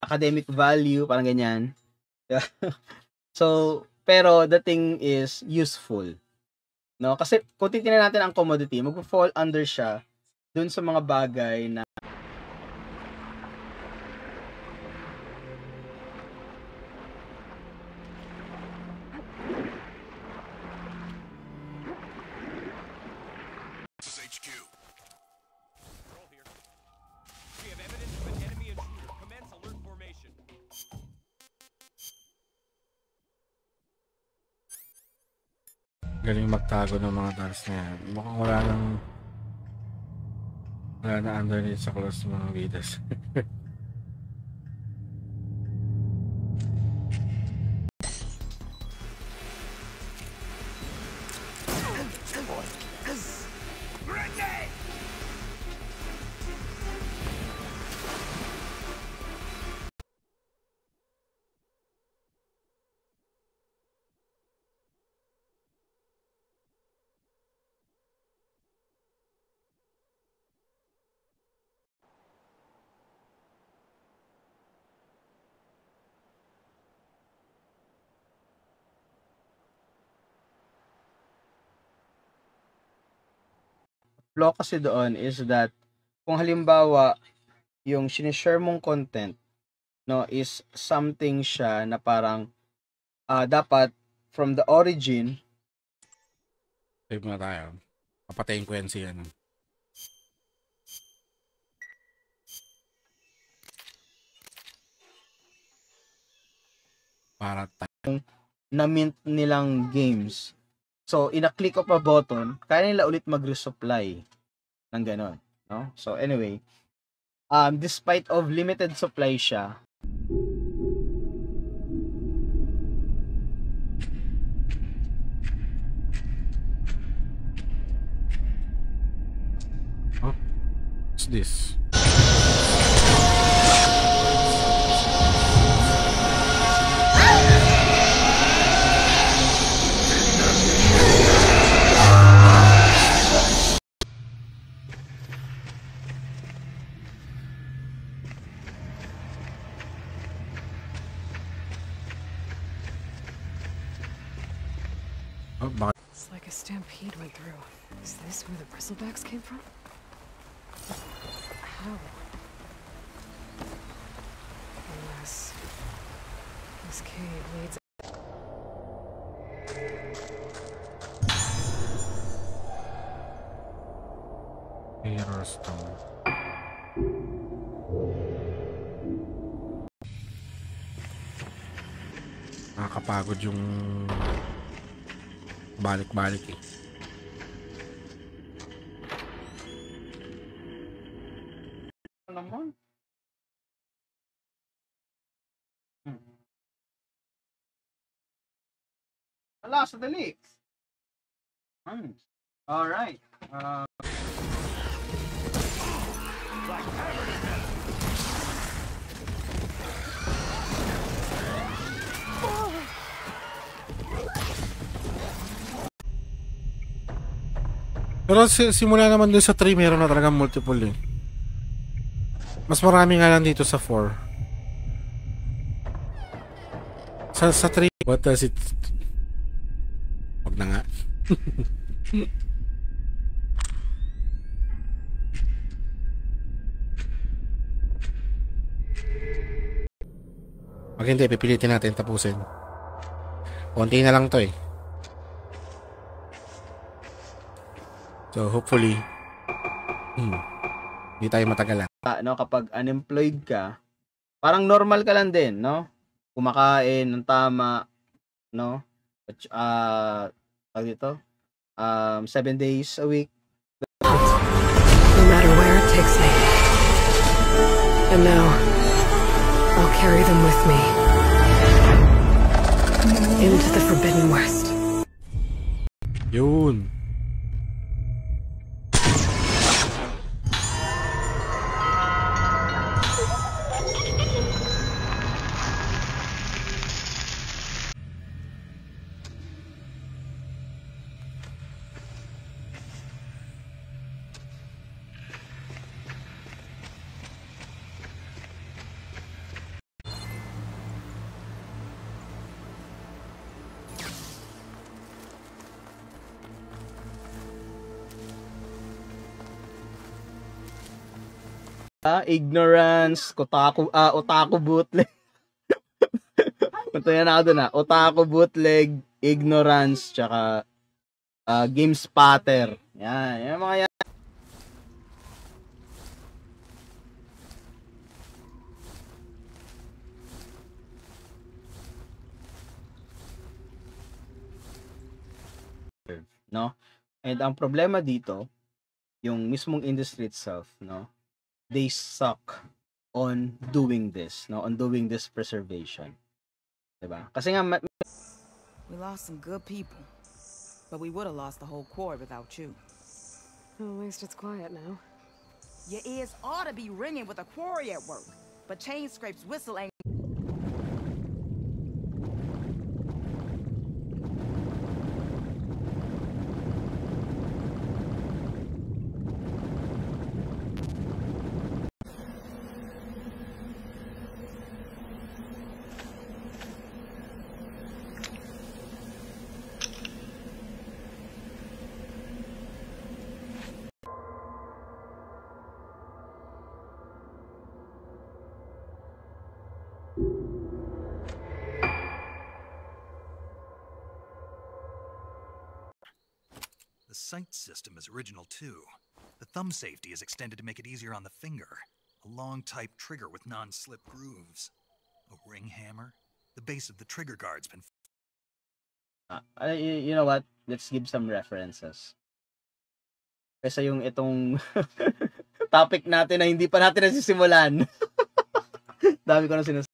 academic value, parang ganyan. So, pero the thing is useful. No? Kasi kung titingnan natin ang commodity, mag-fall under siya dun sa mga bagay na galing magtago ng mga tiles na yan. Mukhang wala na underneath sa close ng mga vidas. flaw kasi doon is that kung halimbawa yung sinishare mong content no is something siya na parang dapat from the origin. Save na tayo. Papatayin ko yan si ano. Para na-mint nilang games. So, in a click of a button, kaya nila ulit mag-resupply ng ganon. No? So, anyway, despite of limited supply siya, what's this? It's like a stampede went through. Is this where the bristlebacks came from? How? Unless this cave leads. Mirror stone. Nakakapagod yung balik-balik eh. naman. Wala, sadali. Alright. Pero simula naman dun sa 3, meron na talagang multiple eh. Mas marami nga lang dito sa 4. Sa 3, what does it... Wag na nga. Pag hindi, pipilitin natin tapusin. Konti na lang to eh. So hopefully, hindi tayo matagalan. No, kapag unemployed ka, parang normal ka lang din, no? Kumakain ng tama, no? Dito, 7 days a week. No matter where it takes me. And now, I'll carry them with me. Into the Forbidden West. Yun. Ignorance, otaku bootleg. Punta yan ako dun otaku bootleg, ignorance, tsaka game spatter. Yan mga yan. No? And ang problema dito, yung mismong industry itself, no? They suck on doing this, no? On doing this preservation. Diba? Kasi nga we lost some good people, but we would have lost the whole quarry without you. Well, at least it's quiet now. Your ears ought to be ringing with a quarry at work, but Chain Scrape's whistle ain't. The sight system is original too. The thumb safety is extended to make it easier on the finger. A long type trigger with non-slip grooves. A ring hammer. The base of the trigger guard's been... you know what? Let's give some references. Kasi yung itong topic natin na hindi pa natin nasisimulan. Dami ko na sinas...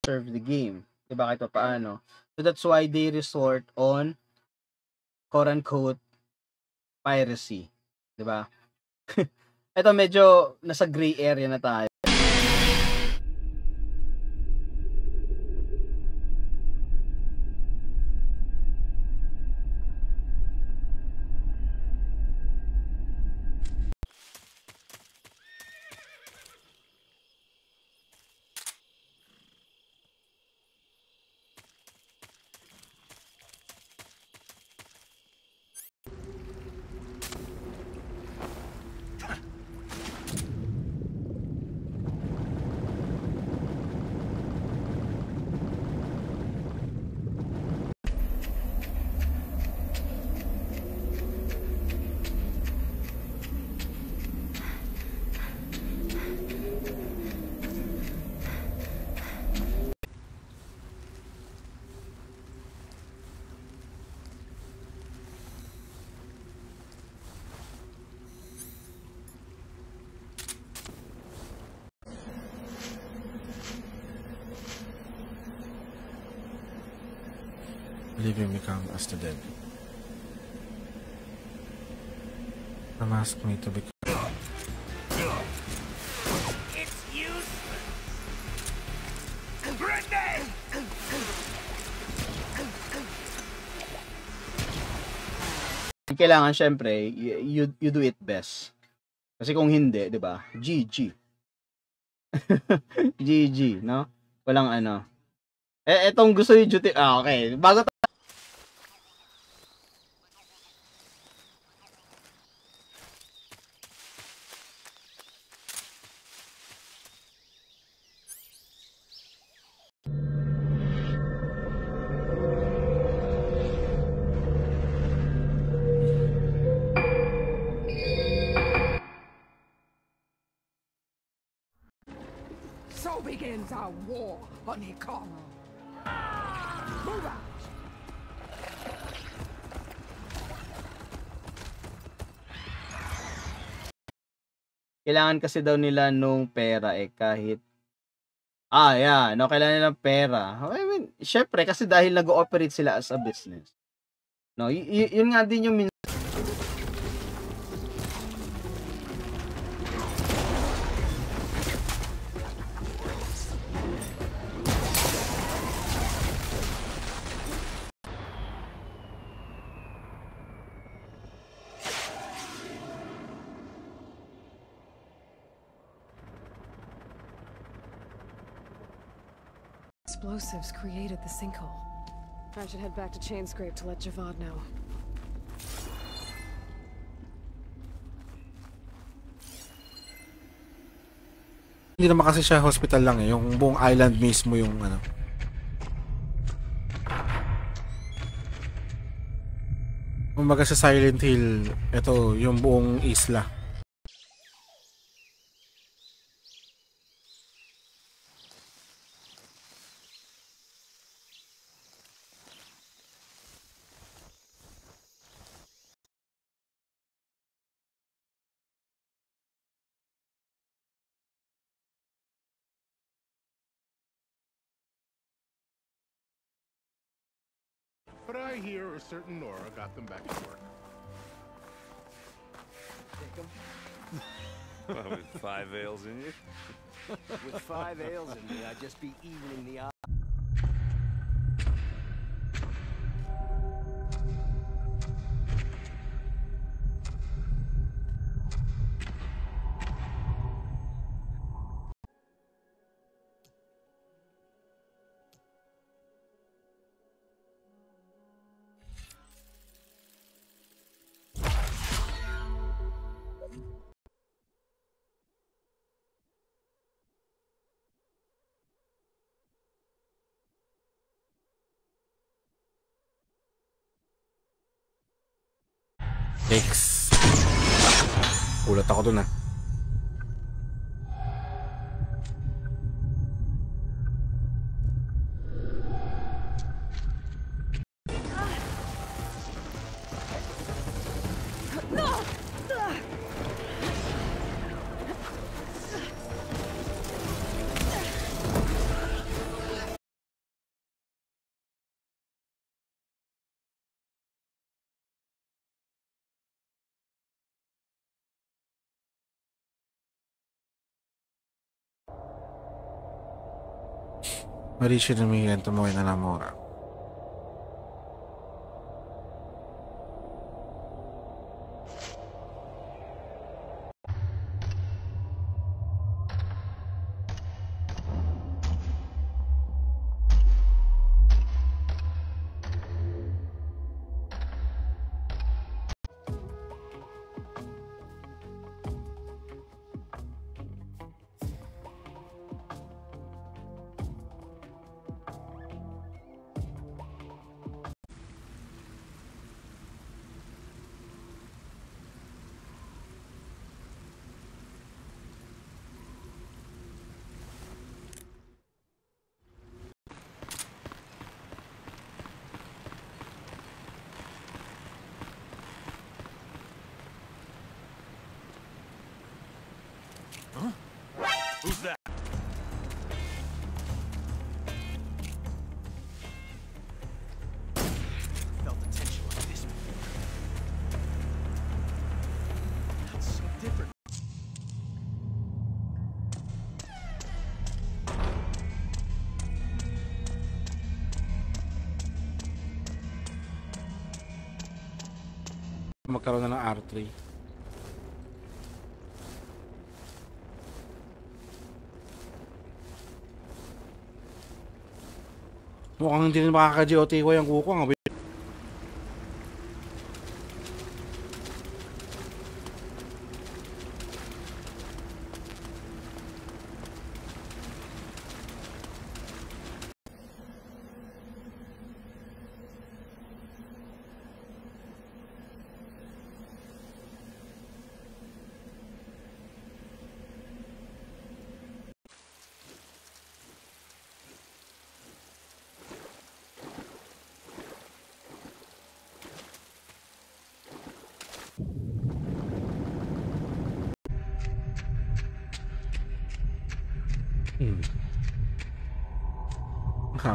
serve the game. Diba kahit pa paano. So that's why they resort on quote-unquote piracy. Diba? Ito medyo nasa gray area na tayo. Living become as the dead. Some ask me to become... It's useless! Grenade! Kailangan syempre, you do it best. Kasi kung hindi, 'di ba? GG. GG, no? Walang ano. Etong gusto ni Duty. Okay. Bago So begins our war on Hikaru. Move out! kailangan kasi daw nila nung pera kahit yeah, no, kailangan nila ng pera. I mean, syempre kasi dahil nag-ooperate sila as a business. No, yun nga din yung Explosives created the sinkhole. I should head back to Chainscrape to let Javad know. Hindi naman kasi siya hospital lang eh. Yung buong island mismo yung ano. Kumbaga sa Silent Hill, ito yung buong isla. But I hear a certain Nora got them back at work. With 5 ales in you? With 5 ales in me, I'd just be evening the odds. X. Ulat ako dun ah. Mauricio de Miguel tomó en enamora. Who's that? Felt the tension like this before. That's so different. Magkaroon na ng R3. Mukhang hindi rin makaka-GOT ko yung kuko. Ang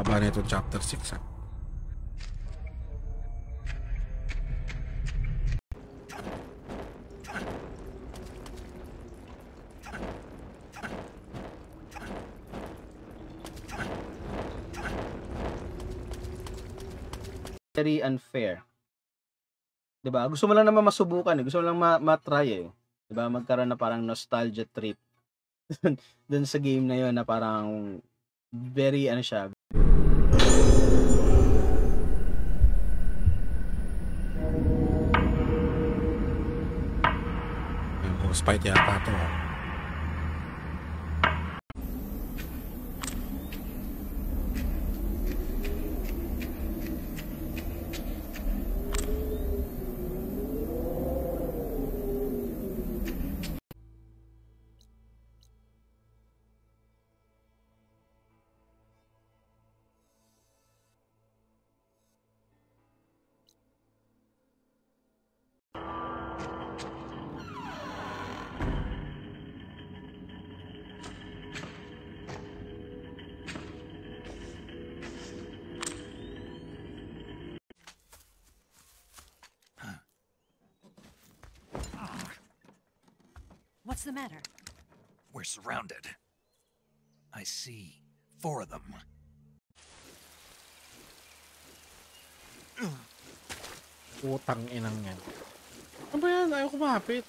haba na ito chapter 6 ha. Very unfair. 'Di ba? Gusto mo lang naman masubukan, eh. Gusto mo lang ma-try eh. 'Di ba? Magkaroon na parang nostalgia trip dun sa game na 'yon na parang very ano siya. Boss fight yata to. What's the matter? We're surrounded. I see 4 of them. Putang inang yan. Ano ba yan? Ayaw kumapit.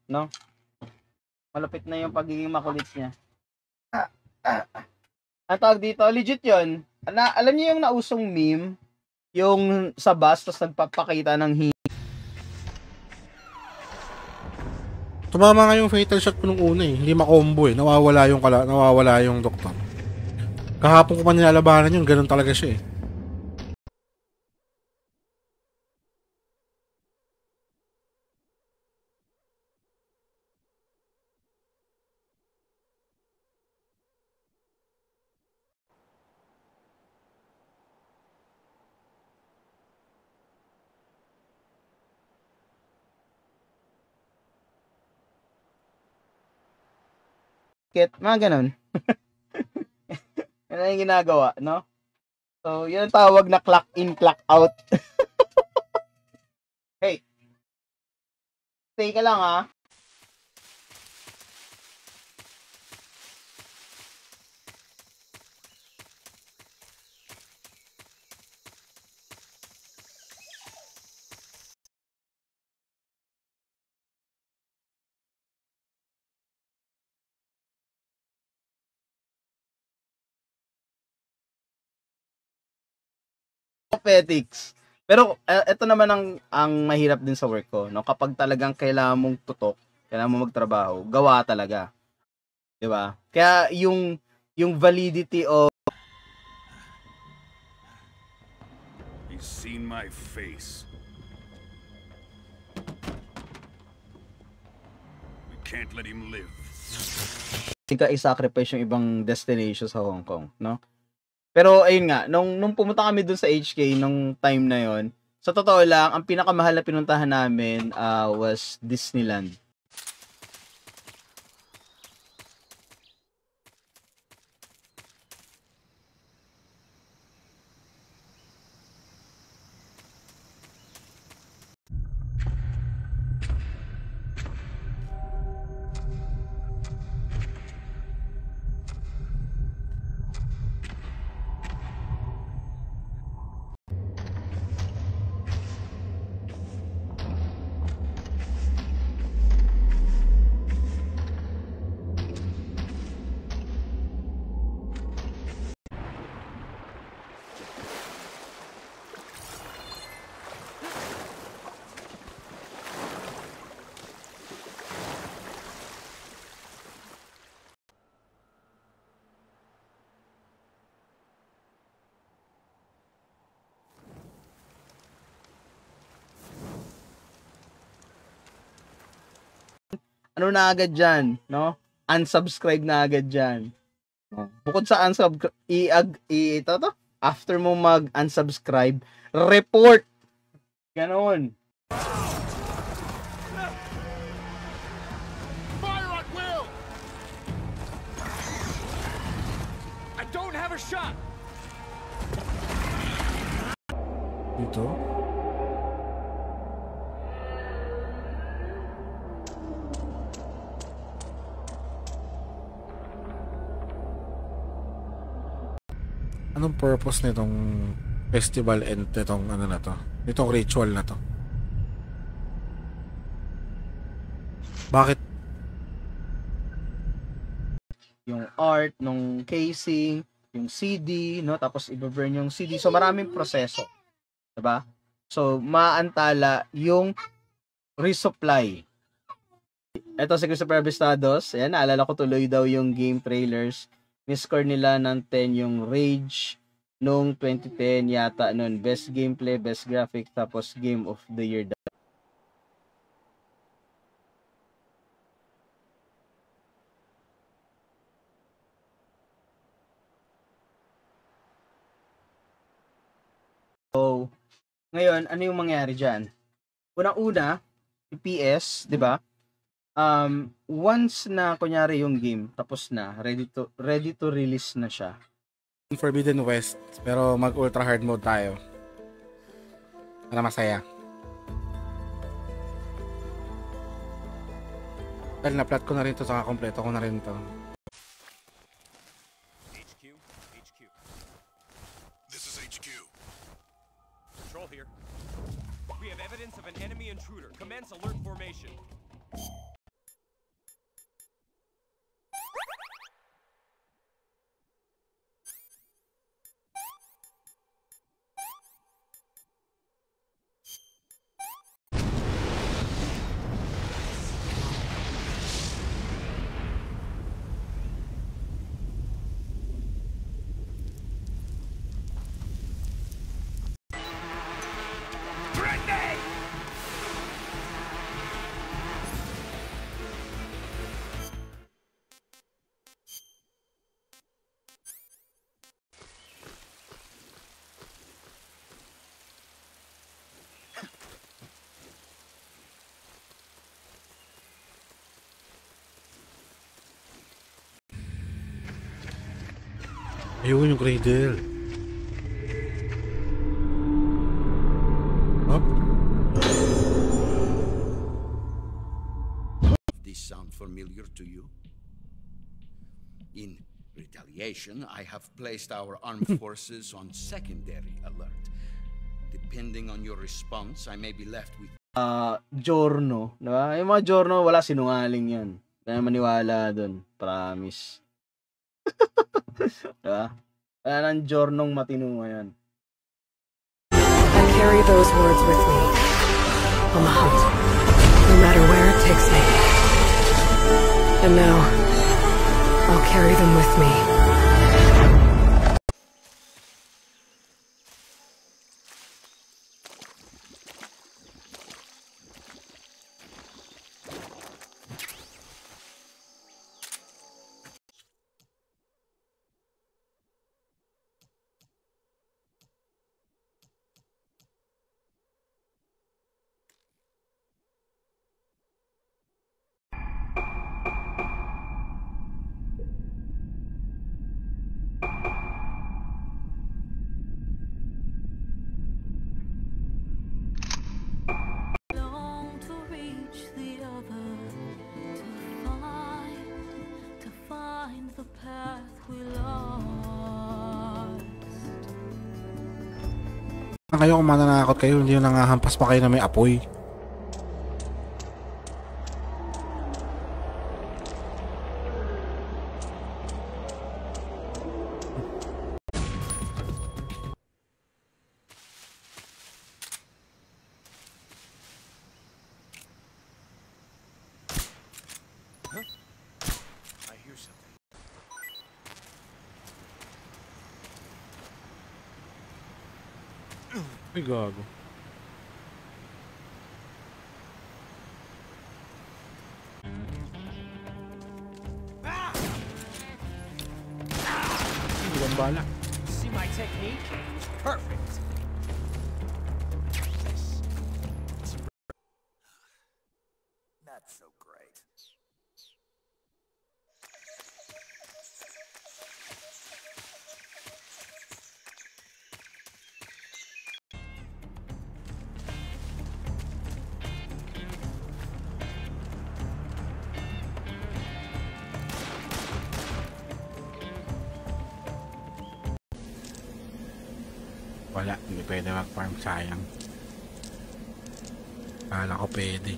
No? Malapit na yung pagiging makulit niya. Ang tawag dito, legit yun. Alam niyo yung nausong meme? Yung sa bus, tapos nagpapakita ng Tumama nga yung fatal shot ko nung una eh. Hindi makombo eh. Nawawala yung doktor. Kahapon ko pa nilalabanan yun. Ganun talaga siya eh. mga ganun. Yan ang ginagawa, no? So, yun ang tawag na clock in, clock out. Hey. Stay ka lang, ha? Ethics. Pero ito naman ang mahirap din sa work ko, no? Kapag talagang kailangan mong tutok, kailangan mo magtrabaho, gawa talaga. 'Di ba? Kaya yung validity of He's seen my face. We can't let him live. Hindi ka i-sacrifice yung ibang destination sa Hong Kong, no? Pero ayun nga, nung pumunta kami dun sa HK nung time na yon, sa totoo lang, ang pinakamahal na pinuntahan namin was Disneyland. ano na agad dyan, no? Unsubscribe na agad dyan. Bukod sa after mo mag-unsubscribe, report. Ganon. Fire at will! I don't have a shot! Dito? Anong purpose nitong festival and nitong ano na to? Nitong ritual na to? Bakit? Yung art, nung casing, yung CD, no? Tapos i-burn yung CD. So, maraming proseso. Diba? So, maantala yung resupply. Ito si Christopher Avistados. Ayan, naalala ko tuloy daw yung game trailers. Ni-score nila ng 10 yung Rage nung 2010 yata nun. Best gameplay, best graphics, tapos Game of the Year. So, ngayon, ano yung mangyari dyan? Unang-una, yung PS, di ba? Once na kunyari yung game tapos na, ready to release na siya. Forbidden West, pero mag ultra hard mode tayo para masaya. Dahil na-plot ko na rin to, saka kompleto ko na rin to. HQ. This is HQ. Control here. We have evidence of an enemy intruder. Commence alert formation. Ayun yung cradle. Up. These sound familiar to you? In retaliation, I have placed our armed forces on secondary alert. Depending on your response, I may be left with Giorno, diba? Yung mga Giorno, wala, sinungaling yun. Kaya maniwala dun, promise. Diba? Wala nang Giornong matino ngayon. I carry those words with me on the hunt, no matter where it takes me. And now, I'll carry them with me. Long to reach the other, to find the path we lost. Kayo kung mananakot kayo, hindi yung nangahampas pa kayo na may apoy. I hear something. Ay, gago. ang bala. See my technique? Perfect. Not so great. Wala, hindi pwede mag-farm, sayang. Kala ko pwede.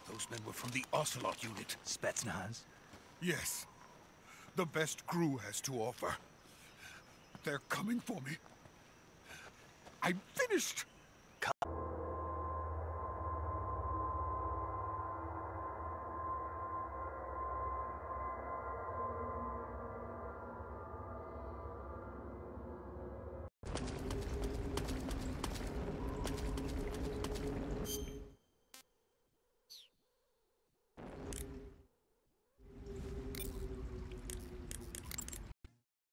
Those men were from the Ocelot unit. Spetsnaz? Yes. The best crew has to offer. They're coming for me. I'm finished.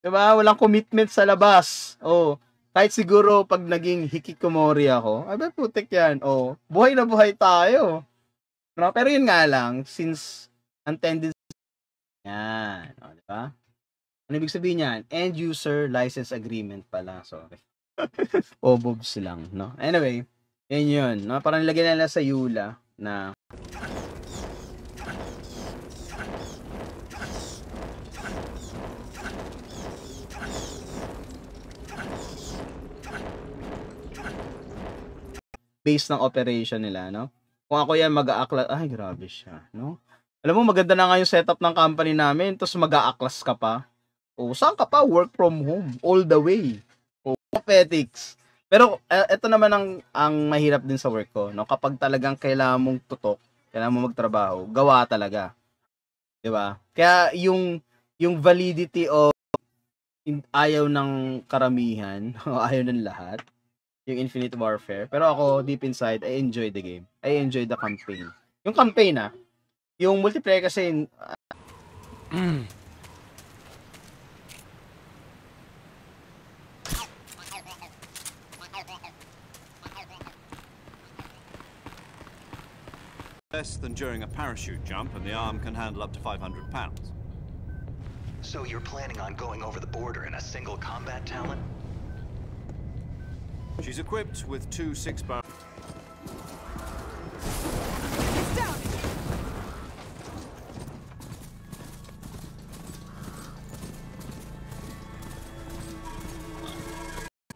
Diba? Walang commitment sa labas. Oh, kahit siguro pag naging hikikomori ako, ay ba putik yan. Oh, buhay na buhay tayo. No? Pero yun nga lang, since ang tendency yan. Oh, diba? Ano ibig sabihin yan? End user license agreement pala. Sorry. Obobs lang, no? Anyway, yan yun. No? Parang nilagyan nila sa Eula na base ng operation nila, no? Kung ako yan mag-aaklas, ay grabe siya, no? Alam mo, maganda na nga yung setup ng company namin, tapos mag-aaklas ka pa. O, saan ka pa? Work from home, all the way. O, ethics. Pero, ito naman ang mahirap din sa work ko, no? Kapag talagang kailangan mong tutok, kailangan mong magtrabaho, gawa talaga. Diba? Kaya, yung validity of ayaw ng karamihan, o ayaw ng lahat, yung Infinite Warfare. Pero ako, deep inside, I enjoy the game. I enjoy the campaign. Yung campaign, yung multiplayer kasi, less than during a parachute jump, and the arm can handle up to 500 pounds. So you're planning on going over the border in a single combat talent? She's equipped with 2 6-bar.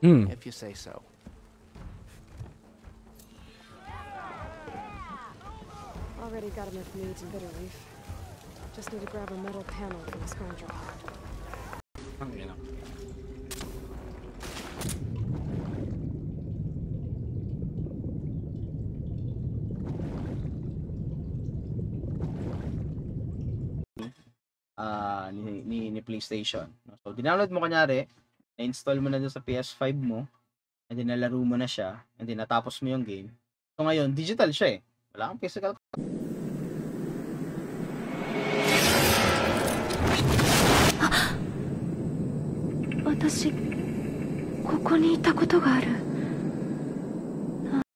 If you say so. Already got enough needs in Bitter Reef. Just need to grab a metal panel from the scoundrel. ni PlayStation. So, dinownload mo kunyari, na-install mo na dun sa PS5 mo, and then nalaro mo na siya, and then natapos mo yung game. So, ngayon, digital siya eh. Wala kang physical. 私、ここにいたことがある。